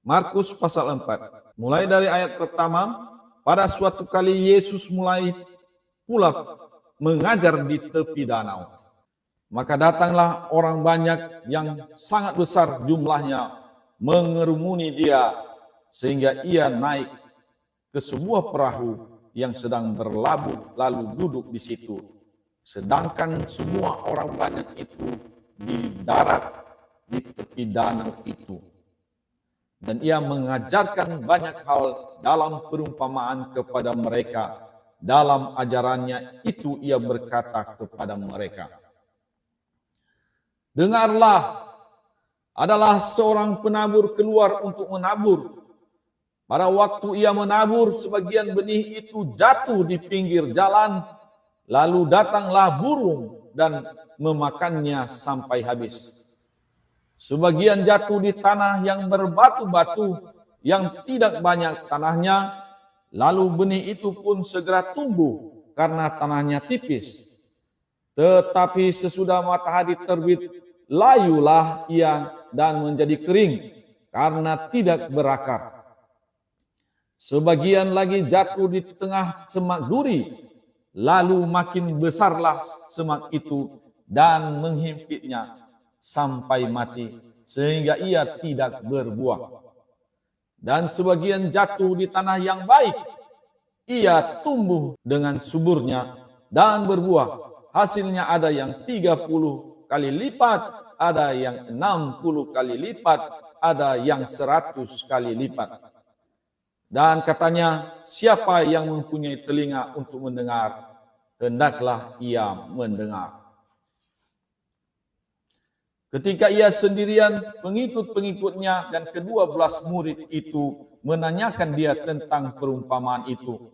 Markus pasal 4. Mulai dari ayat pertama, pada suatu kali Yesus mulai pula mengajar di tepi danau. Maka datanglah orang banyak yang sangat besar jumlahnya mengerumuni dia, sehingga ia naik ke sebuah perahu yang sedang berlabuh lalu duduk di situ. Sedangkan semua orang banyak itu di darat di tepi danau itu. Dan ia mengajarkan banyak hal dalam perumpamaan kepada mereka. Dalam ajarannya itu ia berkata kepada mereka, "Dengarlah, adalah seorang penabur keluar untuk menabur. Pada waktu ia menabur, sebagian benih itu jatuh di pinggir jalan, lalu datanglah burung dan memakannya sampai habis. Sebagian jatuh di tanah yang berbatu-batu, yang tidak banyak tanahnya, lalu benih itu pun segera tumbuh karena tanahnya tipis. Tetapi sesudah matahari terbit, layulah ia dan menjadi kering karena tidak berakar. Sebagian lagi jatuh di tengah semak duri, lalu makin besarlah semak itu dan menghimpitnya sampai mati, sehingga ia tidak berbuah. Dan sebagian jatuh di tanah yang baik, ia tumbuh dengan suburnya dan berbuah. Hasilnya ada yang 30 kali lipat, ada yang 60 kali lipat, ada yang 100 kali lipat. Dan katanya, siapa yang mempunyai telinga untuk mendengar, hendaklah ia mendengar." Ketika ia sendirian, pengikut-pengikutnya dan ke-12 murid itu menanyakan dia tentang perumpamaan itu.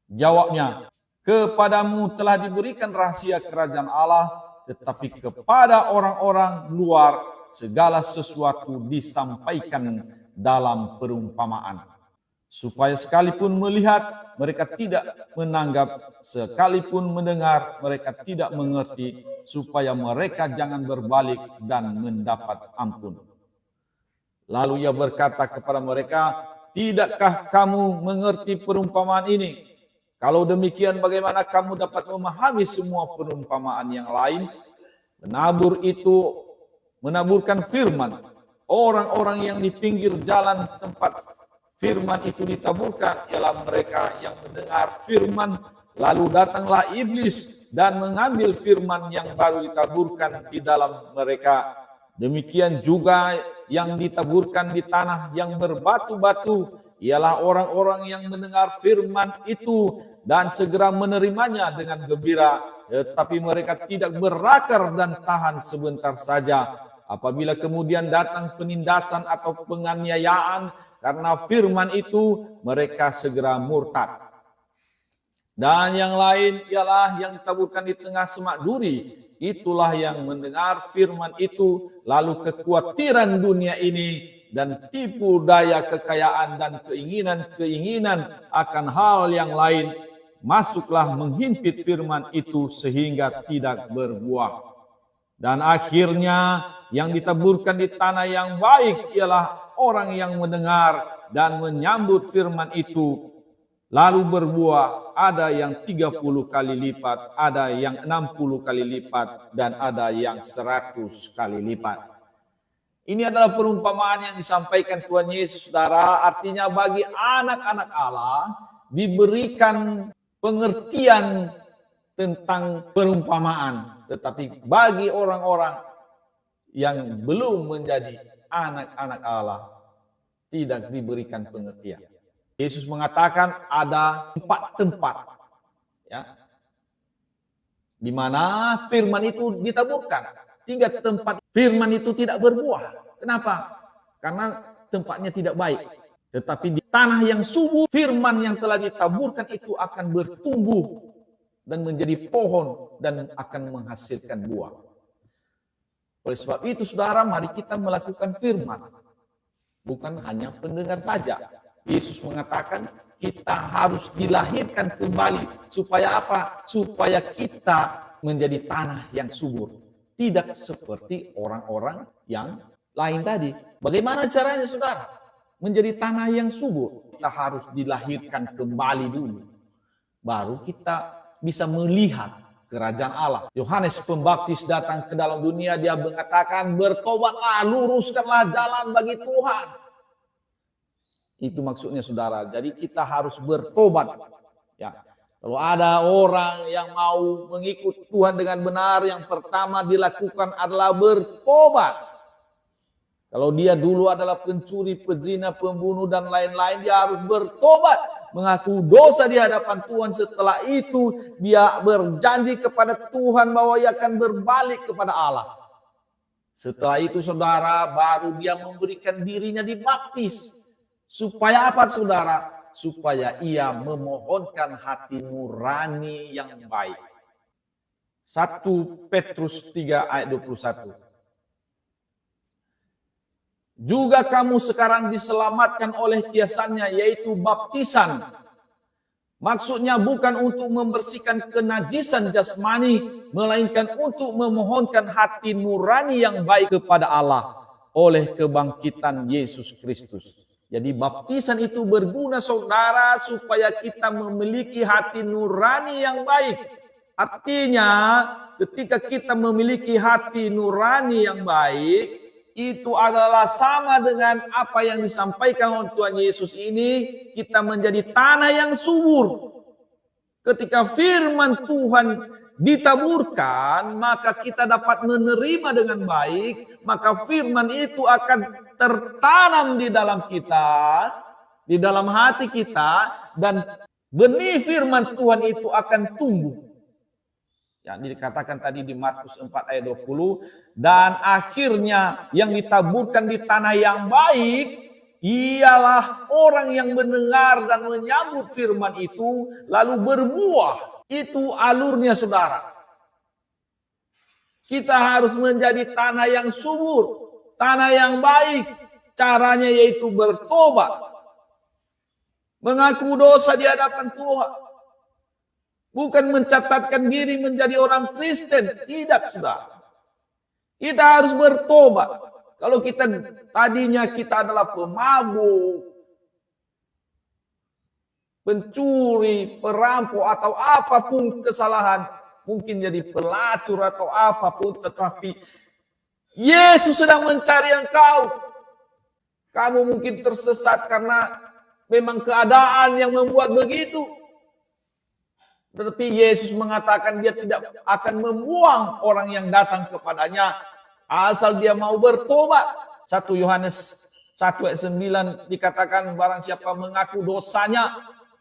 Jawabnya, "Kepadamu telah diberikan rahasia kerajaan Allah, tetapi kepada orang-orang luar segala sesuatu disampaikan dalam perumpamaan. Supaya sekalipun melihat, mereka tidak menanggap, sekalipun mendengar, mereka tidak mengerti, supaya mereka jangan berbalik dan mendapat ampun." Lalu ia berkata kepada mereka, "Tidakkah kamu mengerti perumpamaan ini? Kalau demikian, bagaimana kamu dapat memahami semua perumpamaan yang lain? Penabur itu menaburkan firman. Orang-orang yang di pinggir jalan tempat firman itu ditaburkan ialah mereka yang mendengar firman, lalu datanglah iblis dan mengambil firman yang baru ditaburkan di dalam mereka. Demikian juga yang ditaburkan di tanah yang berbatu-batu ialah orang-orang yang mendengar firman itu dan segera menerimanya dengan gembira, tetapi mereka tidak berakar dan tahan sebentar saja. Apabila kemudian datang penindasan atau penganiayaan karena firman itu, mereka segera murtad. Dan yang lain ialah yang ditaburkan di tengah semak duri. Itulah yang mendengar firman itu, lalu kekhawatiran dunia ini dan tipu daya kekayaan dan keinginan-keinginan akan hal yang lain masuklah menghimpit firman itu sehingga tidak berbuah. Dan akhirnya yang ditaburkan di tanah yang baik ialah orang yang mendengar dan menyambut firman itu, lalu berbuah, ada yang 30 kali lipat, ada yang 60 kali lipat, dan ada yang 100 kali lipat. Ini adalah perumpamaan yang disampaikan Tuhan Yesus, saudara. Artinya bagi anak-anak Allah diberikan pengertian tentang perumpamaan. Tetapi bagi orang-orang yang belum menjadi anak-anak Allah, tidak diberikan pengertian. Yesus mengatakan ada 4 tempat, ya, di mana firman itu ditaburkan. 3 tempat firman itu tidak berbuah. Kenapa? Karena tempatnya tidak baik. Tetapi di tanah yang subur, firman yang telah ditaburkan itu akan bertumbuh dan menjadi pohon dan akan menghasilkan buah. Oleh sebab itu, saudara, mari kita melakukan firman. Bukan hanya pendengar saja. Yesus mengatakan kita harus dilahirkan kembali. Supaya apa? Supaya kita menjadi tanah yang subur. Tidak seperti orang-orang yang lain tadi. Bagaimana caranya, saudara? menjadi tanah yang subur. Kita harus dilahirkan kembali dulu. Baru kita bisa melihat kerajaan Allah. Yohanes Pembaptis datang ke dalam dunia, dia mengatakan, bertobatlah, luruskanlah jalan bagi Tuhan. Itu maksudnya saudara. Jadi kita harus bertobat. Ya. Kalau ada orang yang mau mengikut Tuhan dengan benar, yang pertama dilakukan adalah bertobat. Kalau dia dulu adalah pencuri, pezina, pembunuh dan lain-lain, dia harus bertobat, mengaku dosa di hadapan Tuhan. Setelah itu dia berjanji kepada Tuhan bahwa ia akan berbalik kepada Allah. Setelah itu saudara, baru dia memberikan dirinya dibaptis. Supaya apa saudara? Supaya ia memohonkan hati nurani yang baik. 1 Petrus 3 ayat 21. Juga kamu sekarang diselamatkan oleh kiasannya, yaitu baptisan. Maksudnya bukan untuk membersihkan kenajisan jasmani, melainkan untuk memohonkan hati nurani yang baik kepada Allah oleh kebangkitan Yesus Kristus. Jadi baptisan itu berguna saudara supaya kita memiliki hati nurani yang baik. Artinya ketika kita memiliki hati nurani yang baik, itu adalah sama dengan apa yang disampaikan oleh Tuhan Yesus ini, kita menjadi tanah yang subur. Ketika firman Tuhan ditaburkan, maka kita dapat menerima dengan baik, maka firman itu akan tertanam di dalam kita, di dalam hati kita, dan benih firman Tuhan itu akan tumbuh. Yang dikatakan tadi di Markus 4 ayat 20, dan akhirnya yang ditaburkan di tanah yang baik ialah orang yang mendengar dan menyambut firman itu lalu berbuah. Itu alurnya saudara. Kita harus menjadi tanah yang subur, tanah yang baik. Caranya yaitu bertobat, mengaku dosa di hadapan Tuhan. Bukan mencatatkan diri menjadi orang Kristen. Tidak, saudara. Kita harus bertobat. Kalau kita tadinya kita adalah pemabuk, pencuri, perampok, atau apapun kesalahan. Mungkin jadi pelacur atau apapun. Tetapi Yesus sedang mencari engkau. Kamu mungkin tersesat karena memang keadaan yang membuat begitu. Tetapi Yesus mengatakan dia tidak akan membuang orang yang datang kepadanya asal dia mau bertobat. 1 Yohanes 1 ayat 9 dikatakan barang siapa mengaku dosanya,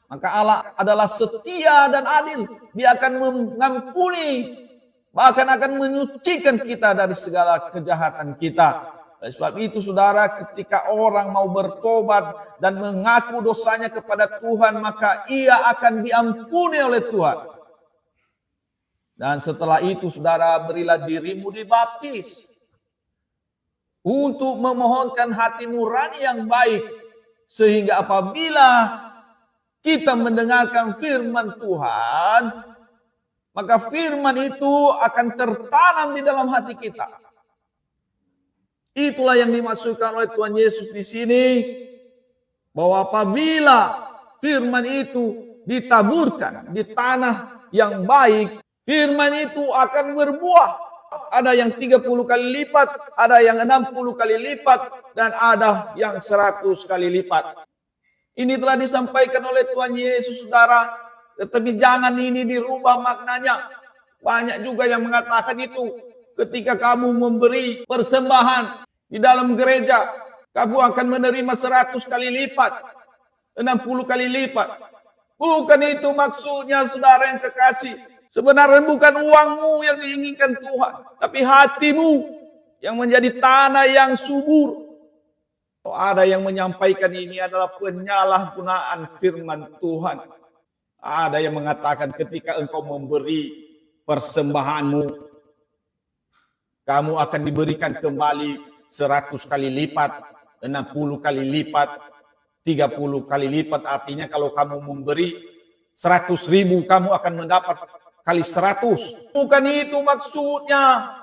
maka Allah adalah setia dan adil. Dia akan mengampuni, bahkan akan menyucikan kita dari segala kejahatan kita. Oleh sebab itu saudara, ketika orang mau bertobat dan mengaku dosanya kepada Tuhan, maka ia akan diampuni oleh Tuhan. Dan setelah itu saudara, berilah dirimu dibaptis untuk memohonkan hati nurani yang baik, sehingga apabila kita mendengarkan firman Tuhan, maka firman itu akan tertanam di dalam hati kita. Itulah yang dimaksudkan oleh Tuhan Yesus di sini, bahwa apabila firman itu ditaburkan di tanah yang baik, firman itu akan berbuah. Ada yang 30 kali lipat, ada yang 60 kali lipat, dan ada yang 100 kali lipat. Ini telah disampaikan oleh Tuhan Yesus, saudara. Tetapi jangan ini dirubah maknanya. Banyak juga yang mengatakan itu. Ketika kamu memberi persembahan di dalam gereja, kamu akan menerima 100 kali lipat, 60 kali lipat. Bukan itu maksudnya saudara yang kekasih. Sebenarnya bukan uangmu yang diinginkan Tuhan, tapi hatimu yang menjadi tanah yang subur. Kalau ada yang menyampaikan ini adalah penyalahgunaan firman Tuhan. Ada yang mengatakan ketika engkau memberi persembahanmu, kamu akan diberikan kembali 100 kali lipat, 60 kali lipat, 30 kali lipat. Artinya kalau kamu memberi 100.000, kamu akan mendapat kali 100. Bukan itu maksudnya.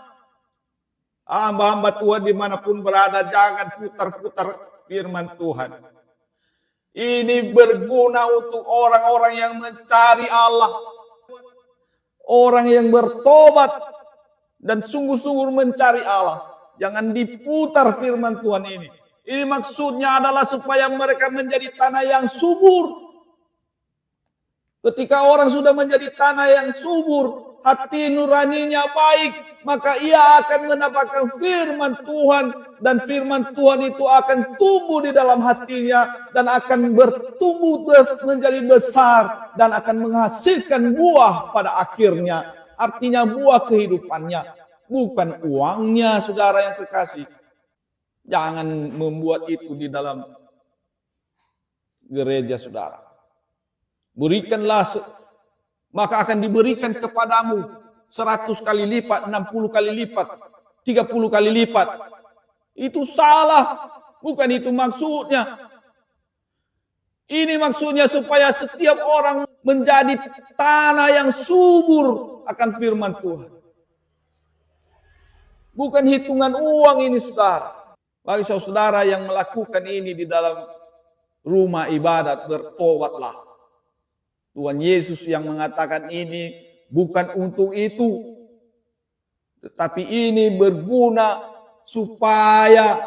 Hamba-hamba Tuhan dimanapun berada, jangan putar-putar firman Tuhan. Ini berguna untuk orang-orang yang mencari Allah. Orang yang bertobat dan sungguh-sungguh mencari Allah. Jangan diputar firman Tuhan ini. Ini maksudnya adalah supaya mereka menjadi tanah yang subur. Ketika orang sudah menjadi tanah yang subur, hati nuraninya baik, maka ia akan mendapatkan firman Tuhan. Dan firman Tuhan itu akan tumbuh di dalam hatinya dan akan bertumbuh menjadi besar dan akan menghasilkan buah pada akhirnya. Artinya buah kehidupannya, bukan uangnya, saudara yang kekasih. Jangan membuat itu di dalam gereja saudara. Berikanlah, maka akan diberikan kepadamu 100 kali lipat, 60 kali lipat, 30 kali lipat. Itu salah, bukan itu maksudnya. Ini maksudnya supaya setiap orang menjadi tanah yang subur akan firman Tuhan. Bukan hitungan uang ini saudara. Bagi saudara yang melakukan ini di dalam rumah ibadat, bertobatlah. Tuhan Yesus yang mengatakan ini bukan untuk itu. Tetapi ini berguna supaya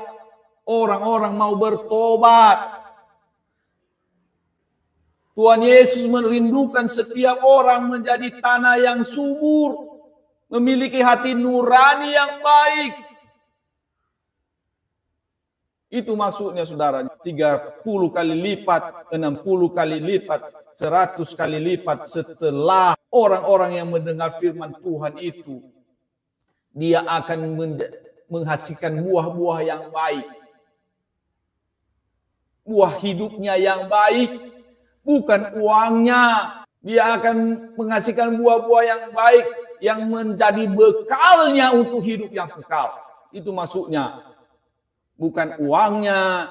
orang-orang mau bertobat. Tuhan Yesus merindukan setiap orang menjadi tanah yang subur, memiliki hati nurani yang baik. Itu maksudnya saudara, 30 kali lipat, 60 kali lipat, 100 kali lipat setelah orang-orang yang mendengar firman Tuhan itu. Dia akan menghasilkan buah-buah yang baik. Buah hidupnya yang baik, bukan uangnya. Dia akan menghasilkan buah-buah yang baik, yang menjadi bekalnya untuk hidup yang kekal. Itu maksudnya. Bukan uangnya.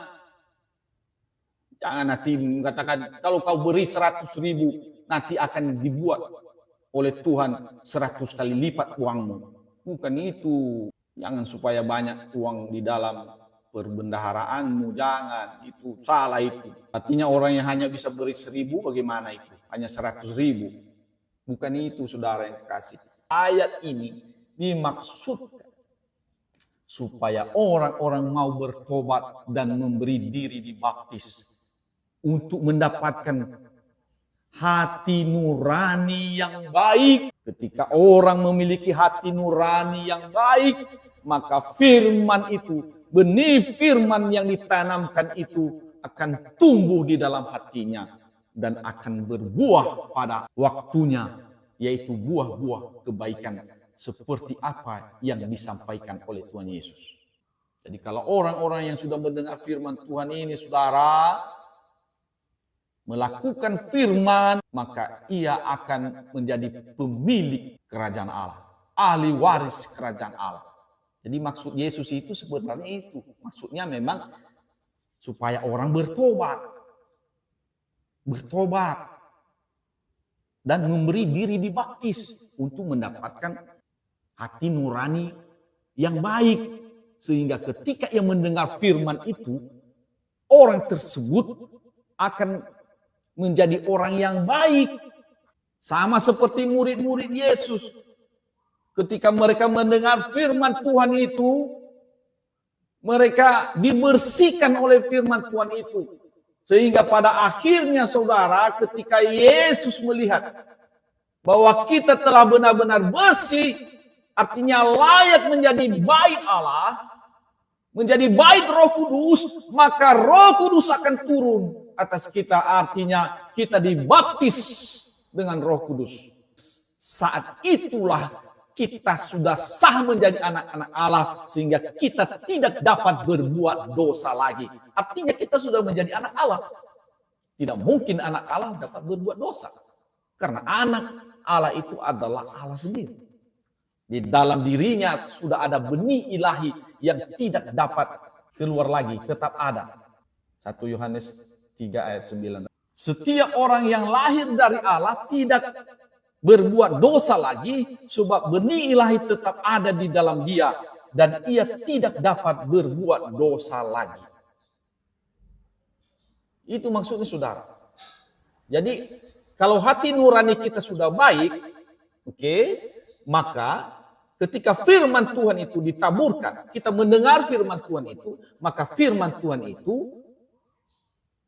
Jangan nanti mengatakan, kalau kau beri 100.000, nanti akan dibuat oleh Tuhan 100 kali lipat uangmu. Bukan itu. Jangan supaya banyak uang di dalam perbendaharaanmu. Jangan. Itu salah itu. Artinya orang yang hanya bisa beri 1.000, bagaimana itu? Hanya 100.000. Bukan itu saudara yang kekasih. Ayat ini dimaksudkan supaya orang-orang mau bertobat dan memberi diri dibaptis untuk mendapatkan hati nurani yang baik. Ketika orang memiliki hati nurani yang baik, maka firman itu, benih firman yang ditanamkan itu akan tumbuh di dalam hatinya dan akan berbuah pada waktunya, yaitu buah-buah kebaikan seperti apa yang disampaikan oleh Tuhan Yesus. Jadi kalau orang-orang yang sudah mendengar firman Tuhan ini, saudara, melakukan firman, maka ia akan menjadi pemilik kerajaan Allah, ahli waris kerajaan Allah. Jadi maksud Yesus itu sebenarnya itu. Maksudnya memang supaya orang bertobat. Bertobat. Dan memberi diri dibaptis untuk mendapatkan hati nurani yang baik. Sehingga ketika ia mendengar firman itu, orang tersebut akan menjadi orang yang baik. Sama seperti murid-murid Yesus. Ketika mereka mendengar firman Tuhan itu, mereka dibersihkan oleh firman Tuhan itu. Sehingga pada akhirnya saudara, ketika Yesus melihat bahwa kita telah benar-benar bersih, artinya layak menjadi bait Allah, menjadi bait Roh Kudus, maka Roh Kudus akan turun atas kita. Artinya kita dibaptis dengan Roh Kudus. Saat itulah kita sudah sah menjadi anak-anak Allah, sehingga kita tidak dapat berbuat dosa lagi. Artinya kita sudah menjadi anak Allah. Tidak mungkin anak Allah dapat berbuat dosa. Karena anak Allah itu adalah Allah sendiri. Di dalam dirinya sudah ada benih ilahi yang tidak dapat keluar lagi, tetap ada. 1 Yohanes 3 ayat 9. Setiap orang yang lahir dari Allah tidak berbuat dosa lagi, sebab benih ilahi tetap ada di dalam dia dan ia tidak dapat berbuat dosa lagi. Itu maksudnya saudara. Jadi kalau hati nurani kita sudah baik, oke, maka ketika firman Tuhan itu ditaburkan, kita mendengar firman Tuhan itu, maka firman Tuhan itu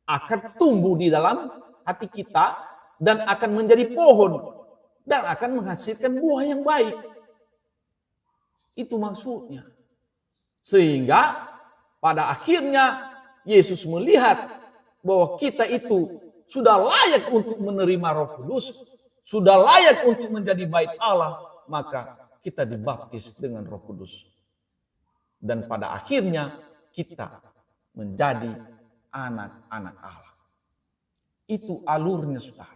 akan tumbuh di dalam hati kita dan akan menjadi pohon dan akan menghasilkan buah yang baik. Itu maksudnya. Sehingga pada akhirnya Yesus melihat bahwa kita itu sudah layak untuk menerima Roh Kudus, sudah layak untuk menjadi bait Allah, maka kita dibaptis dengan Roh Kudus. Dan pada akhirnya kita menjadi anak-anak Allah. Itu alurnya, saudara.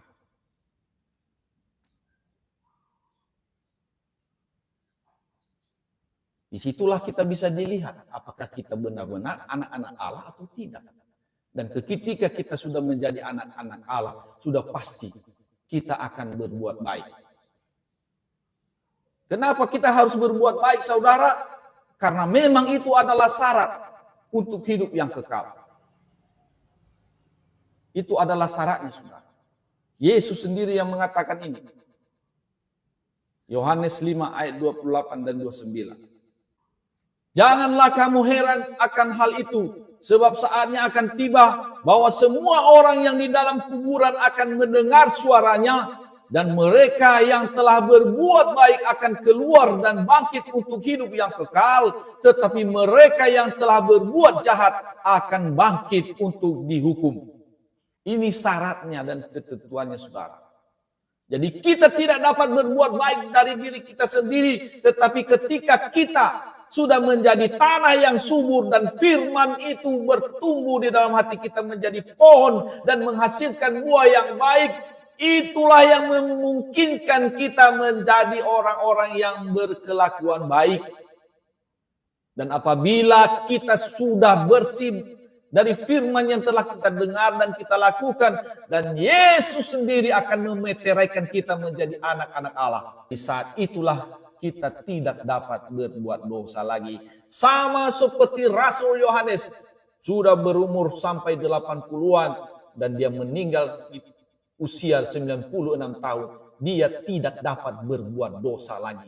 Disitulah kita bisa dilihat apakah kita benar-benar anak-anak Allah atau tidak. Dan ketika kita sudah menjadi anak-anak Allah, sudah pasti kita akan berbuat baik. Kenapa kita harus berbuat baik, saudara? Karena memang itu adalah syarat untuk hidup yang kekal. Itu adalah syaratnya, saudara. Yesus sendiri yang mengatakan ini. Yohanes 5 ayat 28 dan 29. Janganlah kamu heran akan hal itu, sebab saatnya akan tiba bahwa semua orang yang di dalam kuburan akan mendengar suaranya, dan mereka yang telah berbuat baik akan keluar dan bangkit untuk hidup yang kekal, tetapi mereka yang telah berbuat jahat akan bangkit untuk dihukum. Ini syaratnya dan ketentuannya, saudara. Jadi kita tidak dapat berbuat baik dari diri kita sendiri, tetapi ketika kita sudah menjadi tanah yang subur dan firman itu bertumbuh di dalam hati kita menjadi pohon dan menghasilkan buah yang baik, itulah yang memungkinkan kita menjadi orang-orang yang berkelakuan baik. Dan apabila kita sudah bersih dari firman yang telah kita dengar dan kita lakukan, dan Yesus sendiri akan memeteraikan kita menjadi anak-anak Allah. Di saat itulah kita tidak dapat berbuat dosa lagi. Sama seperti Rasul Yohanes, sudah berumur sampai 80-an dan dia meninggal di usia 96 tahun. Dia tidak dapat berbuat dosa lagi.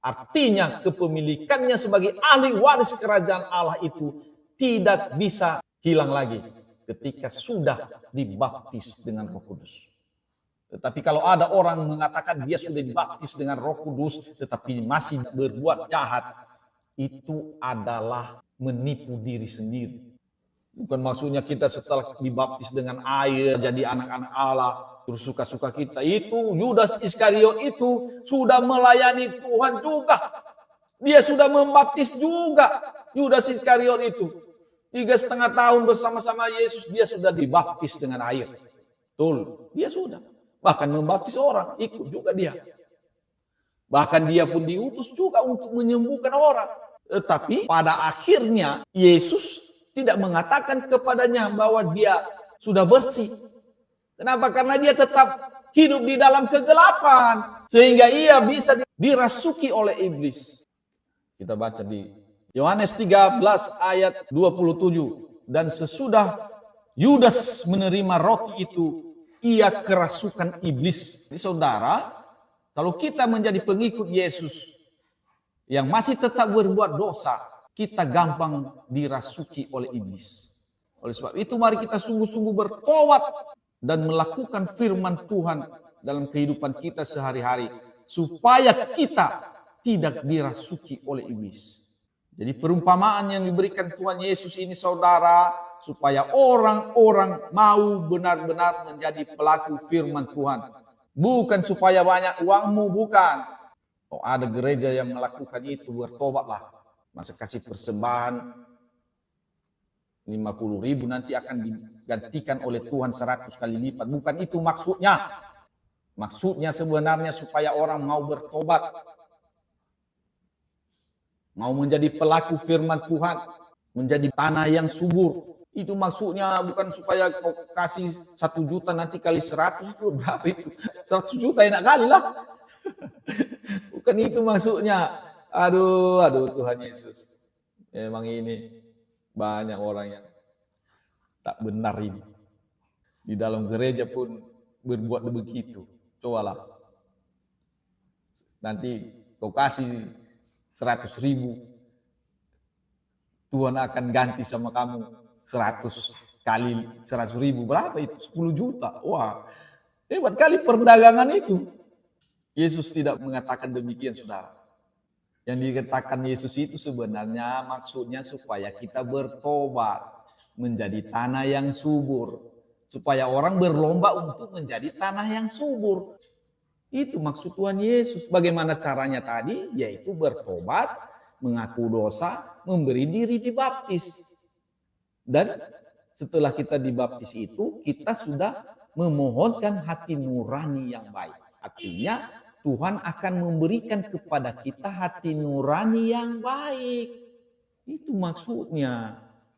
Artinya kepemilikannya sebagai ahli waris kerajaan Allah itu tidak bisa hilang lagi ketika sudah dibaptis dengan Roh Kudus. Tetapi kalau ada orang mengatakan dia sudah dibaptis dengan Roh Kudus tetapi masih berbuat jahat, itu adalah menipu diri sendiri. Bukan maksudnya kita setelah dibaptis dengan air jadi anak-anak Allah terus suka-suka kita. Itu Yudas Iskariot itu sudah melayani Tuhan juga. Dia sudah membaptis juga. Yudas Iskariot itu 3,5 tahun bersama-sama Yesus, dia sudah dibaptis dengan air. Betul, dia sudah. Bahkan membaptis orang, ikut juga dia. Bahkan dia pun diutus juga untuk menyembuhkan orang. Tetapi pada akhirnya Yesus tidak mengatakan kepadanya bahwa dia sudah bersih. Kenapa? Karena dia tetap hidup di dalam kegelapan. Sehingga ia bisa dirasuki oleh iblis. Kita baca di Yohanes 13 ayat 27. Dan sesudah Yudas menerima roti itu, ia kerasukan iblis. Jadi saudara, kalau kita menjadi pengikut Yesus yang masih tetap berbuat dosa, kita gampang dirasuki oleh iblis. Oleh sebab itu mari kita sungguh-sungguh bertobat dan melakukan firman Tuhan dalam kehidupan kita sehari-hari supaya kita tidak dirasuki oleh iblis. Jadi perumpamaan yang diberikan Tuhan Yesus ini, saudara, supaya orang-orang mau benar-benar menjadi pelaku firman Tuhan. Bukan supaya banyak uangmu, bukan. Oh, ada gereja yang melakukan itu, bertobatlah. Masa kasih persembahan 50.000 nanti akan digantikan oleh Tuhan 100 kali lipat. Bukan itu maksudnya. Maksudnya sebenarnya supaya orang mau bertobat. Mau menjadi pelaku firman Tuhan. Menjadi tanah yang subur. Itu maksudnya, bukan supaya kau kasih 1 juta nanti kali 100 itu berapa itu? 100 juta enak kali lah. Bukan itu maksudnya. Aduh Tuhan Yesus. Memang ini banyak orang yang tak benar ini. Di dalam gereja pun berbuat begitu. Cobalah. Nanti kau kasih 100.000, Tuhan akan ganti sama kamu 100 kali 100.000. Berapa itu? 10 juta. Wah, hebat kali perdagangan itu. Yesus tidak mengatakan demikian, saudara. Yang dikatakan Yesus itu sebenarnya maksudnya supaya kita bertobat menjadi tanah yang subur. Supaya orang berlomba untuk menjadi tanah yang subur. Itu maksud Tuhan Yesus. Bagaimana caranya tadi? Yaitu bertobat, mengaku dosa, memberi diri dibaptis. Dan setelah kita dibaptis itu, kita sudah memohonkan hati nurani yang baik. Artinya Tuhan akan memberikan kepada kita hati nurani yang baik. Itu maksudnya.